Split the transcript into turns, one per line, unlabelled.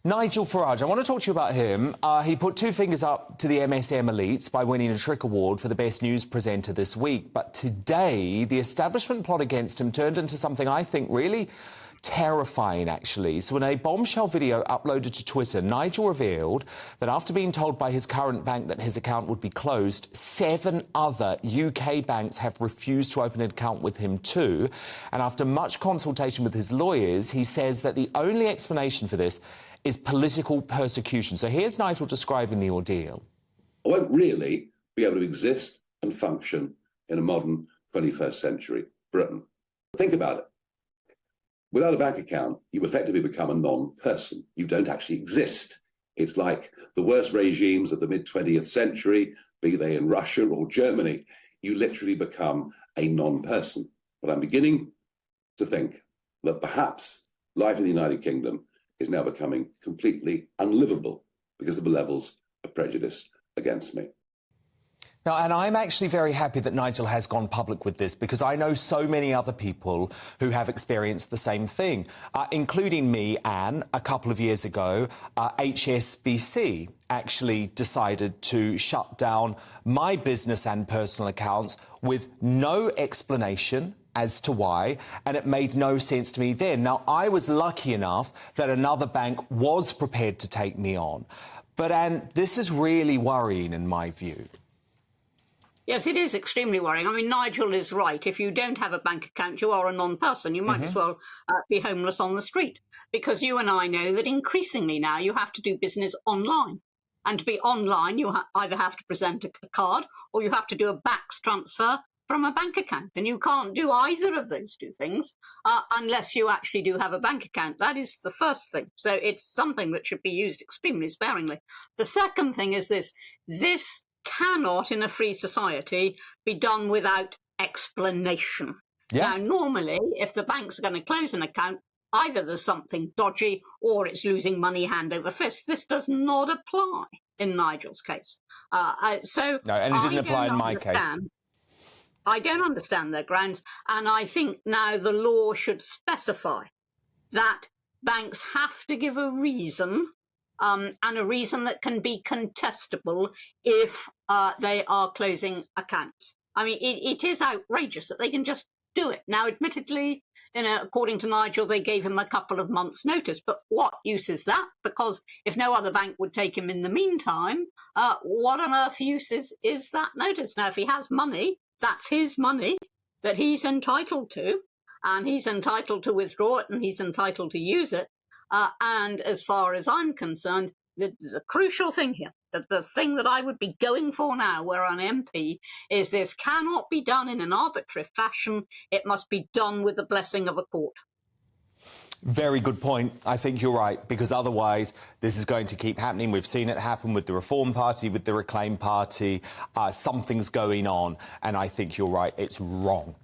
Nigel Farage, I want to talk to you about him. He put two fingers up to the MSM elites by winning a Trick Award for the best news presenter this week. But today, the establishment plot against him turned into something I think really terrifying, actually. So in a bombshell video uploaded to Twitter, Nigel revealed that after being told by his current bank that his account would be closed, 7 other UK banks have refused to open an account with him too. And after much consultation with his lawyers, he says that the only explanation for this is political persecution. So here's Nigel describing the ordeal.
I won't really be able to exist and function in a modern 21st century Britain. Think about it. Without a bank account, you effectively become a non-person. You don't actually exist. It's like the worst regimes of the mid-20th century, be they in Russia or Germany. You literally become a non-person. But I'm beginning to think that perhaps life in the United Kingdom is now becoming completely unlivable because of the levels of prejudice against me.
Now, and I'm actually very happy that Nigel has gone public with this, because I know so many other people who have experienced the same thing, including me, Anne. A couple of years ago, HSBC actually decided to shut down my business and personal accounts with no explanation as to why, and it made no sense to me then. Now, I was lucky enough that another bank was prepared to take me on. But, Anne, this is really worrying in my view.
Yes, it is extremely worrying. I mean, Nigel is right. If you don't have a bank account, you are a non-person. You might as well be homeless on the street, because you and I know that increasingly now you have to do business online. And to be online, you either have to present a card or you have to do a backs transfer from a bank account. And you can't do either of those two things unless you actually do have a bank account. That is the first thing. So it's something that should be used extremely sparingly. The second thing is this cannot, in a free society, be done without explanation.
Yeah.
Now, normally, if the bank's are going to close an account, either there's something dodgy or it's losing money hand over fist. This does not apply in Nigel's case.
No, and it didn't apply in my case.
I don't understand their grounds, and I think now the law should specify that banks have to give a reason, and a reason that can be contestable if they are closing accounts. I mean, it is outrageous that they can just do it. Now, admittedly, according to Nigel, they gave him a couple of months' notice, but what use is that? Because if no other bank would take him in the meantime, what on earth use is that notice? Now, if he has money, that's his money that he's entitled to, and he's entitled to withdraw it, and he's entitled to use it. And as far as I'm concerned, there's a crucial thing here. That the thing that I would be going for now, where I'm MP, is this cannot be done in an arbitrary fashion. It must be done with the blessing of a court.
Very good point. I think you're right, because otherwise this is going to keep happening. We've seen it happen with the Reform Party, with the Reclaim Party. Something's going on, and I think you're right. It's wrong.